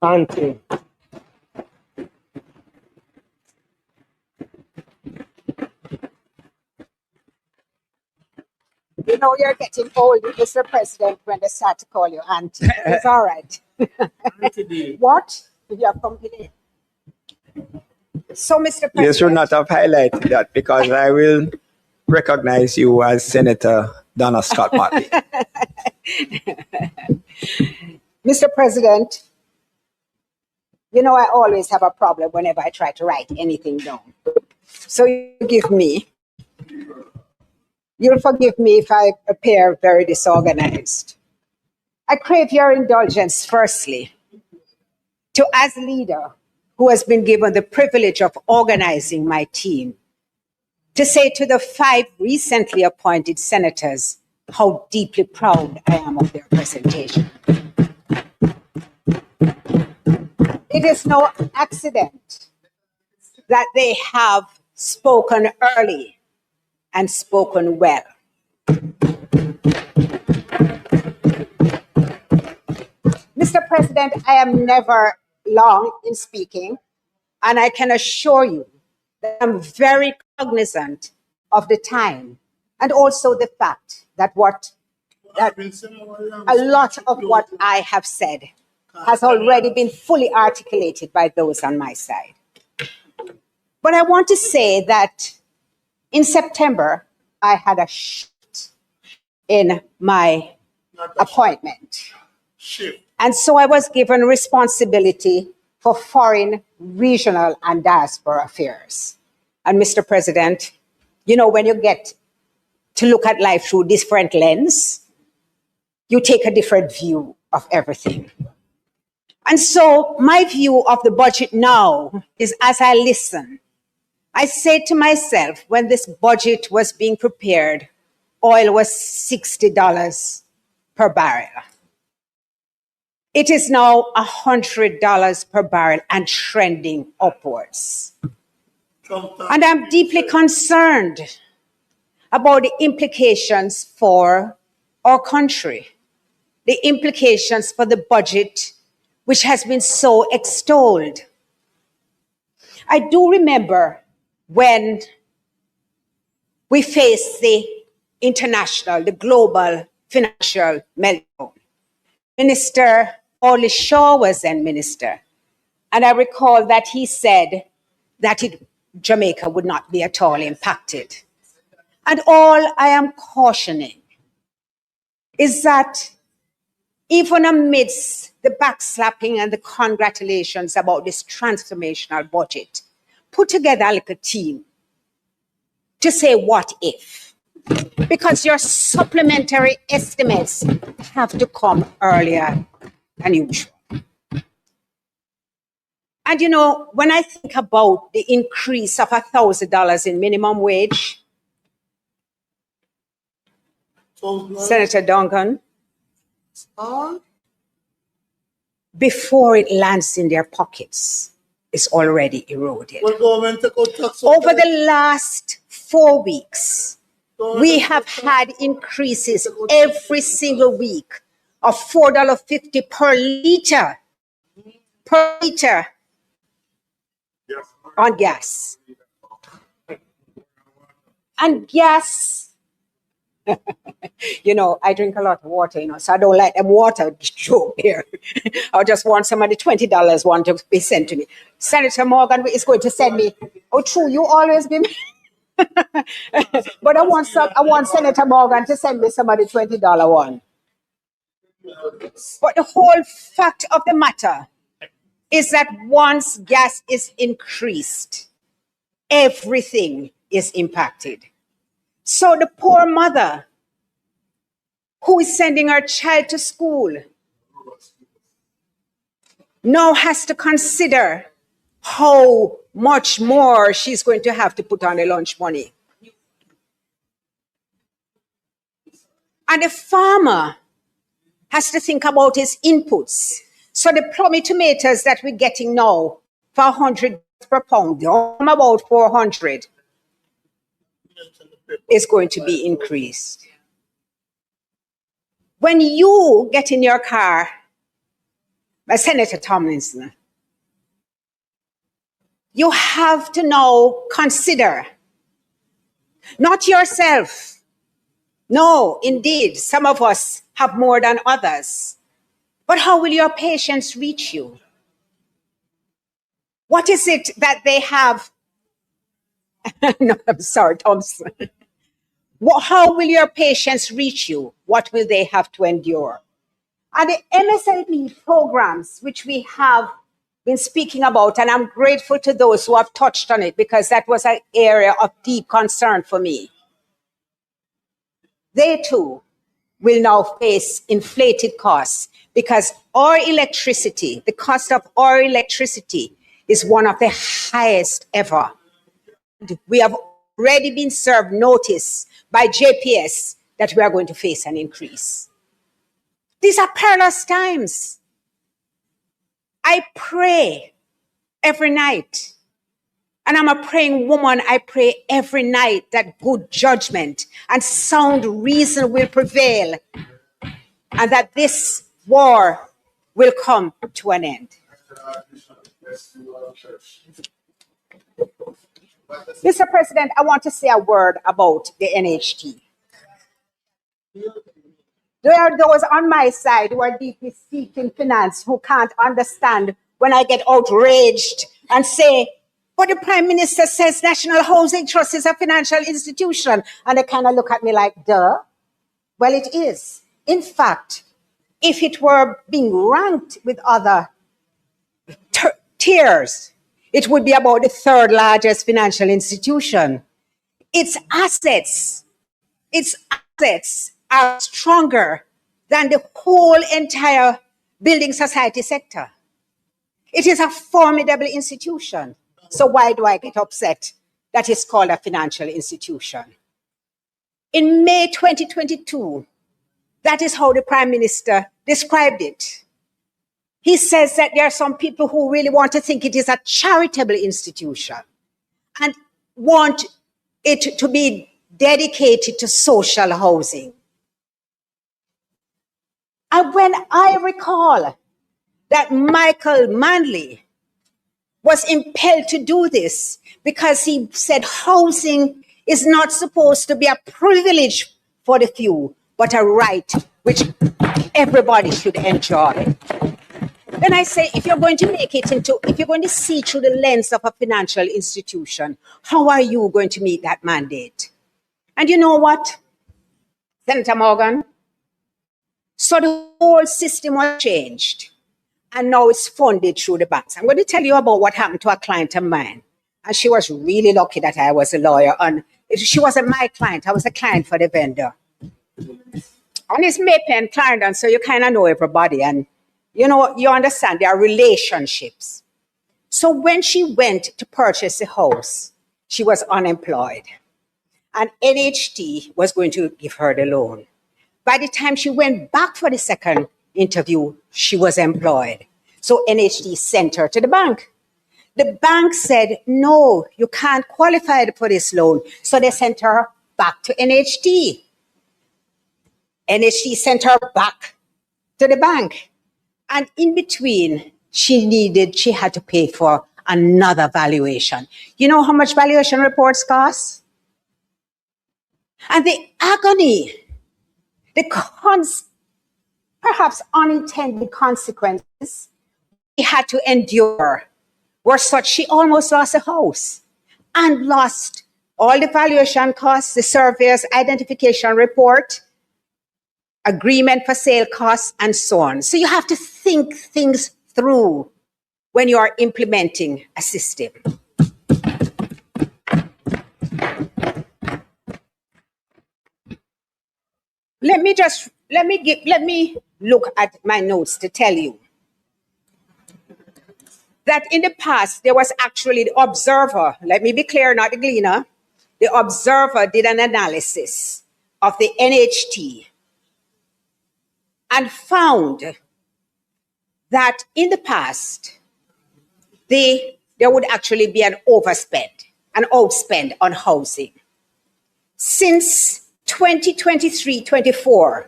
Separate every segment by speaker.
Speaker 1: Auntie.
Speaker 2: You know you're getting old, Mr. President, when they start to call you auntie. It's all right. What? You have company. So, Mr. President.
Speaker 3: You should not have highlighted that because I will recognize you as Senator Donna Scott Motley.
Speaker 2: Mr. President, you know I always have a problem whenever I try to write anything down. So you'll forgive me if I appear very disorganized. I crave your indulgence, firstly, to, as leader who has been given the privilege of organizing my team, to say to the 5 recently appointed senators how deeply proud I am of their presentation. It is no accident that they have spoken early and spoken well. Mr. President, I am never long in speaking, and I can assure you that I'm very cognizant of the time and also the fact that a lot of what I have said has already been fully articulated by those on my side. But I want to say that in September, I had a shift in my appointment. And so I was given responsibility for foreign, regional, and diaspora affairs. And Mr. President, you know, when you get to look at life through different lens, you take a different view of everything. And so my view of the budget now is, as I listen, I say to myself, when this budget was being prepared, oil was $60 per barrel. It is now $100 per barrel and trending upwards. And I'm deeply concerned about the implications for our country, the implications for the budget, which has been so extolled. I do remember when we faced the global financial meltdown. Minister Orly Shaw was then minister. And I recall that he said that Jamaica would not be at all impacted. And all I am cautioning is that even amidst the backslapping and the congratulations about this transformational budget, put together a little team to say, what if? Because your supplementary estimates have to come earlier than usual. And you know, when I think about the increase of $1,000 in minimum wage, Senator Duncan, before it lands in their pockets, it's already eroded. Over the last 4 weeks, we have had increases every single week of $4.50 per liter on gas. And gas, you know, I drink a lot of water, you know, so I don't like them water joke here. I just want some of the $20 one to be sent to me. Senator Morgan is going to send me, oh, true, you always give me. But I want Senator Morgan to send me some of the $20 one. But the whole fact of the matter is that once gas is increased, everything is impacted. So the poor mother who is sending her child to school now has to consider how much more she's going to have to put on the lunch money. And the farmer has to think about his inputs. So the plummy tomatoes that we're getting now for $100 per pound, about 400, is going to be increased. When you get in your car Senator Tomlinson, you have to now consider not yourself. No, indeed, some of us have more than others. But how will your patients reach you? What is it that they have? No, I'm sorry, Thompson. How will your patients reach you? What will they have to endure? And the MSLP programs, which we have been speaking about, and I'm grateful to those who have touched on it because that was an area of deep concern for me. They too will now face inflated costs because our electricity, the cost of our electricity is one of the highest ever. We have already been served notice by JPS that we are going to face an increase. These are perilous times. I pray every night, and I'm a praying woman. I pray every night that good judgment and sound reason will prevail and that this war will come to an end. Mr. President, I want to say a word about the NHT. There are those on my side who are deeply steeped in finance who can't understand when I get outraged and say, but the Prime Minister says National Housing Trust is a financial institution. And they kind of look at me like, duh. Well, it is. In fact, if it were being ranked with other tiers, it would be about the third largest financial institution. Its assets are stronger than the whole entire building society sector. It is a formidable institution. So why do I get upset that it's called a financial institution? In May 2022, that is how the Prime Minister described it. He says that there are some people who really want to think it is a charitable institution and want it to be dedicated to social housing. And when I recall that Michael Manley was impelled to do this because he said housing is not supposed to be a privilege for the few, but a right which everybody should enjoy. Then I say, if you're going to see through the lens of a financial institution, how are you going to meet that mandate? And you know what, Senator Morgan? So the whole system was changed. And now it's funded through the banks. I'm going to tell you about what happened to a client of mine. And she was really lucky that I was a lawyer. And she wasn't my client. I was a client for the vendor. And it's Maypen Clarendon, so you kind of know everybody. And, you know, you understand there are relationships. So when she went to purchase the house, she was unemployed. And NHT was going to give her the loan. By the time she went back for the second interview, she was employed. So NHT sent her to the bank. The bank said, no, you can't qualify for this loan. So they sent her back to NHT. NHT sent her back to the bank. And in between, she had to pay for another valuation. You know how much valuation reports cost? And the agony, perhaps unintended consequences she had to endure were such she almost lost a house and lost all the valuation costs, the surveyor's identification report, agreement for sale costs, and so on. So you have to think things through when you are implementing a system. Let me look at my notes to tell you that in the past, there was actually the Observer, let me be clear, not the Gleaner. The Observer did an analysis of the NHT and found that in the past, there would actually be an outspend on housing. Since 2023-24,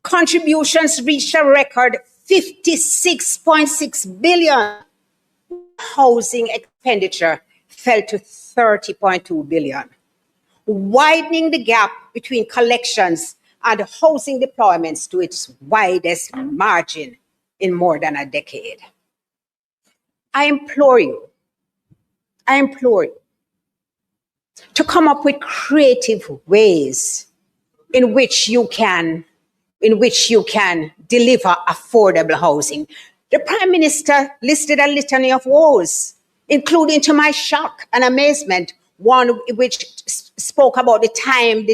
Speaker 2: contributions reached a record 56.6 billion. Housing expenditure fell to 30.2 billion, widening the gap between collections and housing deployments to its widest margin in more than a decade. I implore you to come up with creative ways in which you can deliver affordable housing. The Prime Minister listed a litany of woes, including, to my shock and amazement, one which spoke about the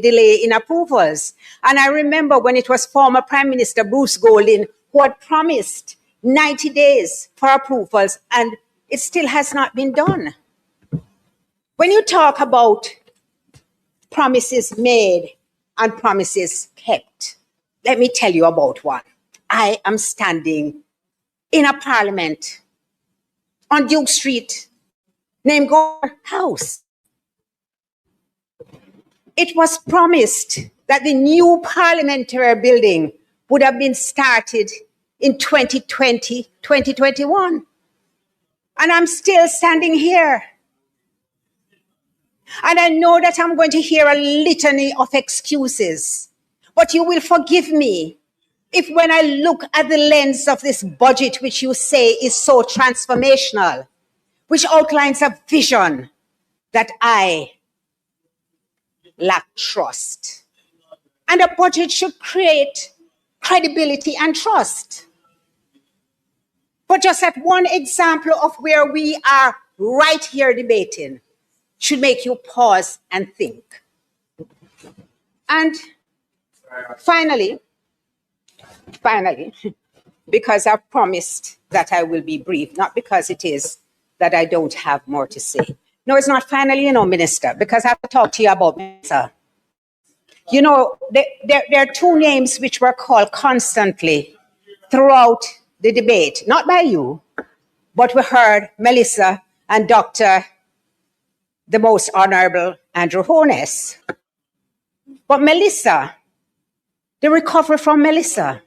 Speaker 2: delay in approvals. And I remember when it was former Prime Minister Bruce Golding who had promised 90 days for approvals, and it still has not been done. When you talk about promises made and promises kept, let me tell you about one. I am standing in a parliament on Duke Street named Gore House. It was promised that the new parliamentary building would have been started in 2020, 2021. And I'm still standing here. And I know that I'm going to hear a litany of excuses, but you will forgive me if when I look at the lens of this budget, which you say is so transformational, which outlines a vision, that I lack trust. And a budget should create credibility and trust. But just at one example of where we are right here debating should make you pause and think. And finally, because I've promised that I will be brief, not because it is that I don't have more to say. No, it's not finally, Minister, because I have to talk to you about Melissa. There are two names which were called constantly throughout the debate, not by you, but we heard Melissa and Dr. the Most Honorable Andrew Holness. But Melissa, the recovery from Melissa,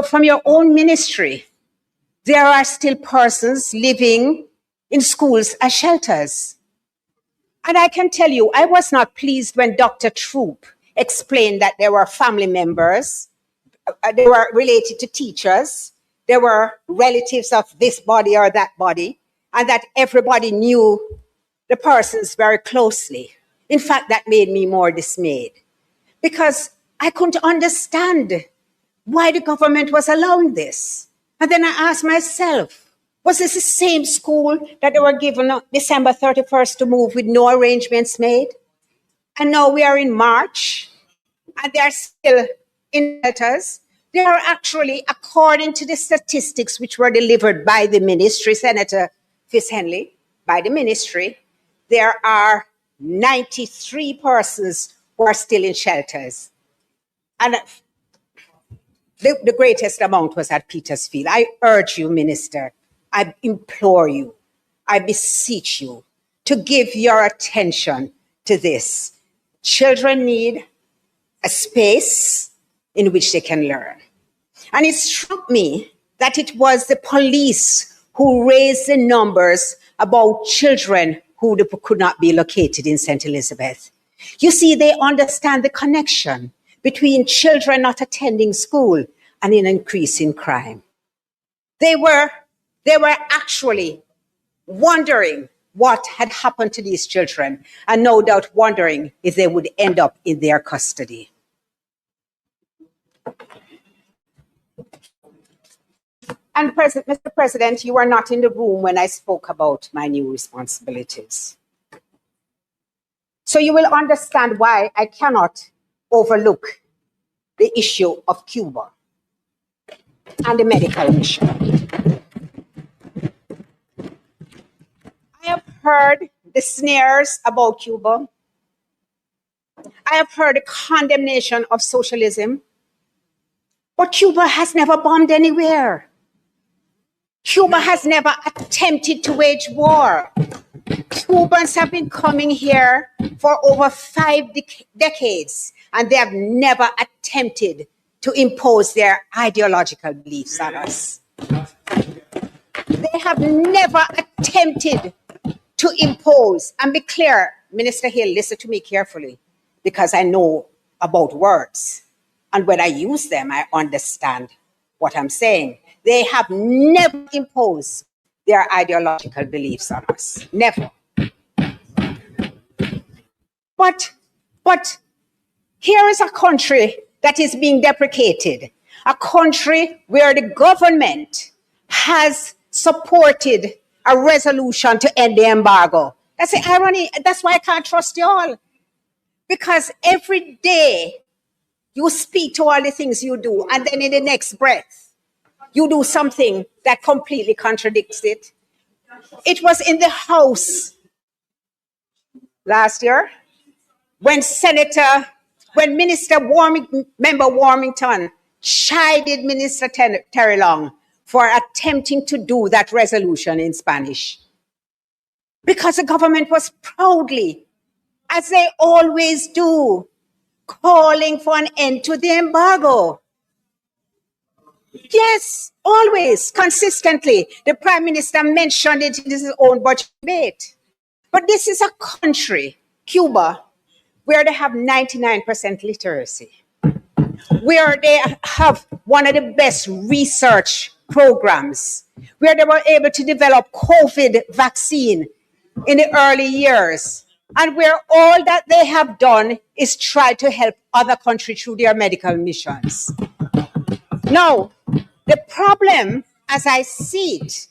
Speaker 2: from your own ministry, there are still persons living in schools as shelters. And I can tell you, I was not pleased when Dr. Troop explained that there were family members, they were related to teachers, there were relatives of this body or that body, and that everybody knew the persons very closely. In fact, that made me more dismayed because I couldn't understand why the government was allowing this. And then I asked myself, was this the same school that they were given on December 31st to move with no arrangements made? And now we are in March, and they are still in letters. They are actually, according to the statistics which were delivered by the ministry, Senator Fitz-Henley, by the ministry, there are 93 persons who are still in shelters. And the greatest amount was at Petersfield. I urge you, Minister, I implore you, I beseech you to give your attention to this. Children need a space in which they can learn. And it struck me that it was the police who raised the numbers about children who could not be located in St. Elizabeth. You see, they understand the connection between children not attending school and an increase in crime. They were actually wondering what had happened to these children, and no doubt wondering if they would end up in their custody. And Mr. President, you were not in the room when I spoke about my new responsibilities. So you will understand why I cannot overlook the issue of Cuba and the medical mission. I have heard the sneers about Cuba. I have heard the condemnation of socialism. But Cuba has never bombed anywhere. Cuba has never attempted to wage war. Cubans have been coming here for over 5 decades, and they have never attempted to impose their ideological beliefs on us. They have never attempted to impose, and be clear, Minister Hill, listen to me carefully, because I know about words. And when I use them, I understand what I'm saying. They have never imposed their ideological beliefs on us. Never. But here is a country that is being deprecated, a country where the government has supported a resolution to end the embargo. That's the irony. That's why I can't trust you all. Because every day you speak to all the things you do, and then in the next breath, you do something that completely contradicts it. It was in the House last year when Member Warmington chided Minister Terry Long for attempting to do that resolution in Spanish. Because the government was proudly, as they always do, calling for an end to the embargo. Yes, always, consistently. The Prime Minister mentioned it in his own budget debate. But this is a country, Cuba, where they have 99% literacy, where they have one of the best research programs, where they were able to develop COVID vaccine in the early years, and where all that they have done is try to help other countries through their medical missions. Now, the problem, as I see it,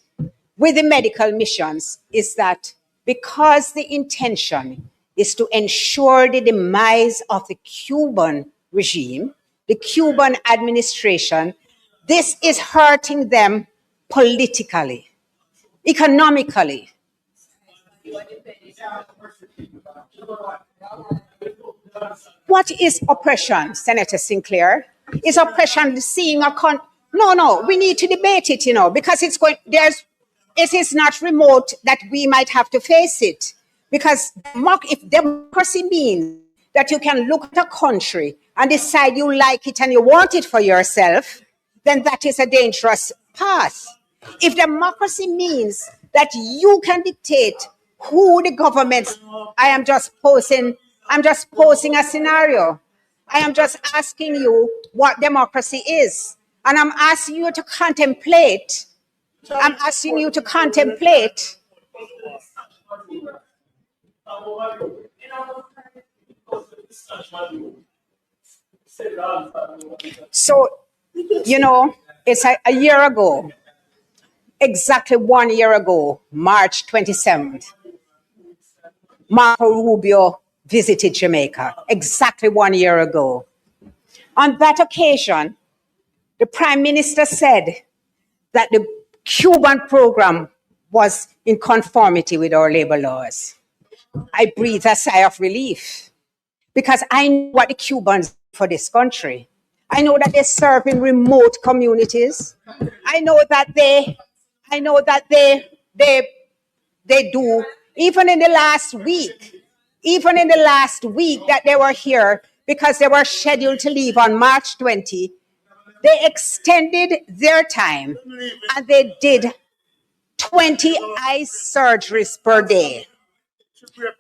Speaker 2: with the medical missions is that because the intention is to ensure the demise of the Cuban regime, the Cuban administration, this is hurting them politically, economically. What is oppression, Senator Sinclair? Is oppression seeing a No, we need to debate it, because it is not remote that we might have to face it. Because if democracy means that you can look at a country and decide you like it and you want it for yourself, then that is a dangerous path. If democracy means that you can dictate who the government, I am just posing a scenario. I am just asking you what democracy is. And I'm asking you to contemplate. So, it's a year ago, exactly 1 year ago, March 27th, Marco Rubio visited Jamaica, exactly 1 year ago. On that occasion, the Prime Minister said that the Cuban program was in conformity with our labor laws. I breathed a sigh of relief because I know what the Cubans do for this country. I know that they serve in remote communities. I know that they do, even in the last week that they were here, because they were scheduled to leave on March 20, they extended their time and they did 20 eye surgeries per day.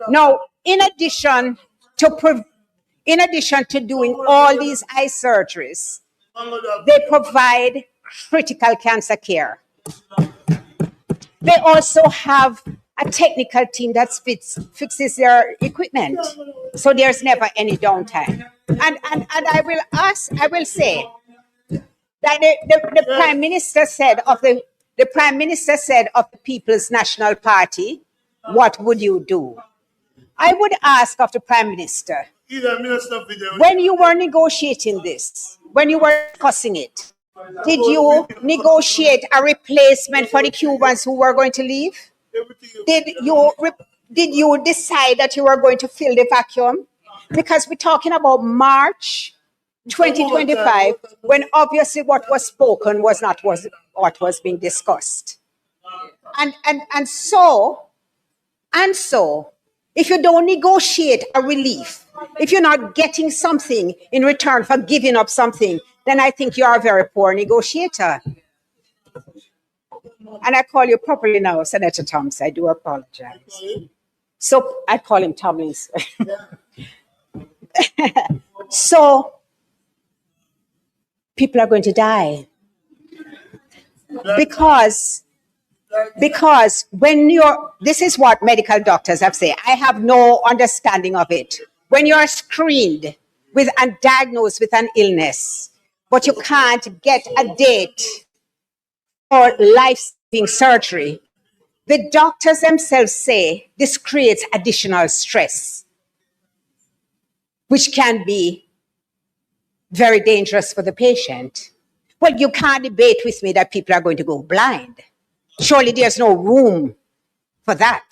Speaker 2: Now, in addition to doing all these eye surgeries, they provide critical cancer care. They also have a technical team that fixes their equipment, so there's never any downtime. And I will say that the Prime Minister said of the People's National Party, what would you do? I would ask of the Prime Minister, when you were negotiating this, when you were discussing it, did you negotiate a replacement for the Cubans who were going to leave? Did you decide that you were going to fill the vacuum? Because we're talking about March 2025, when obviously what was spoken was not what was being discussed. And so, if you don't negotiate a relief, if you're not getting something in return for giving up something, then I think you are a very poor negotiator. And I call you properly now, Senator Thompson. I do apologize. So I call him Tomlins. So people are going to die because when you're, this is what medical doctors have said. I have no understanding of it. When you're screened with and diagnosed with an illness, but you can't get a date for life-saving surgery, the doctors themselves say this creates additional stress, which can be very dangerous for the patient. Well, you can't debate with me that people are going to go blind. Surely there's no room for that.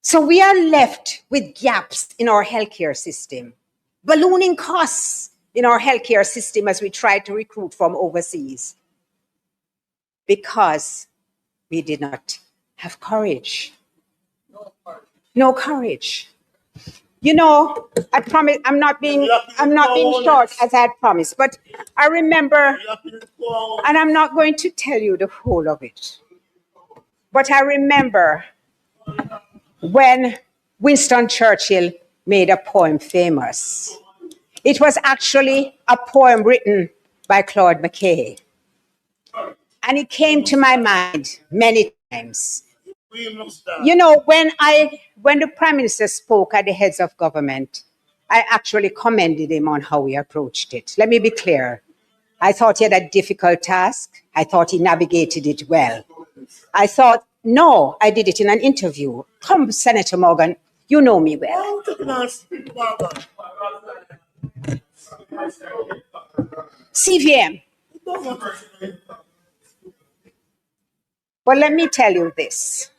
Speaker 2: So we are left with gaps in our healthcare system, ballooning costs in our healthcare system as we try to recruit from overseas, because we did not have courage. No courage. You know, I promise I'm not being short as I had promised, but I remember, and I'm not going to tell you the whole of it, but I remember when Winston Churchill made a poem famous. It was actually a poem written by Claude McKay. And it came to my mind many times. You know, when the Prime Minister spoke at the heads of government, I actually commended him on how he approached it. Let me be clear. I thought he had a difficult task. I thought he navigated it well. I thought, no, I did it in an interview. Come, Senator Morgan, you know me well. CVM. But let me tell you this.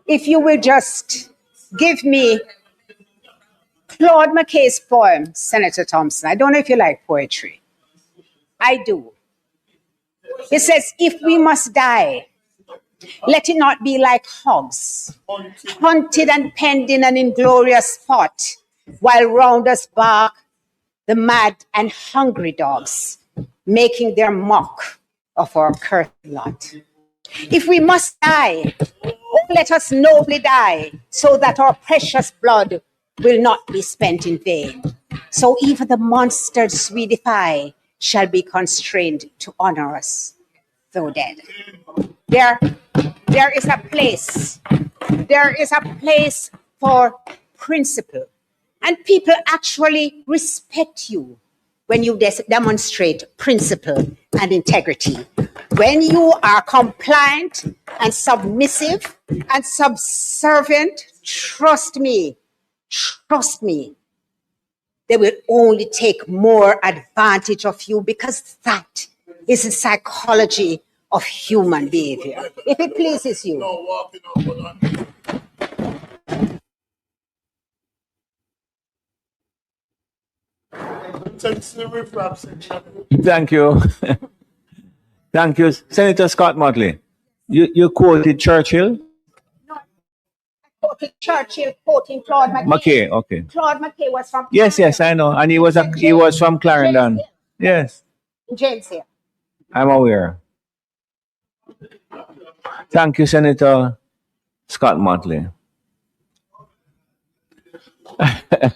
Speaker 2: If you will just give me Claude McKay's poem, Senator Thompson. I don't know if you like poetry. I do. It says, if we must die, let it not be like hogs, hunted and penned in an inglorious spot, while round us bark the mad and hungry dogs, making their mock of our cursed lot. If we must die, oh, let us nobly die, so that our precious blood will not be spent in vain. So even the monsters we defy shall be constrained to honor us, though dead. There is a place for principle, and people actually respect you when you demonstrate principle and integrity. When you are compliant and submissive and subservient, trust me, they will only take more advantage of you, because that is the psychology of human behavior. If it pleases you.
Speaker 4: Thank you. Thank you. Senator Scott Motley, you quoted Churchill?
Speaker 2: No, I quoted Churchill quoting Claude McKay.
Speaker 4: McKay, okay.
Speaker 2: Claude McKay was from
Speaker 4: Yes, I know. And he was from Clarendon. Yes.
Speaker 2: James here.
Speaker 4: I'm aware. Thank you, Senator Scott Motley.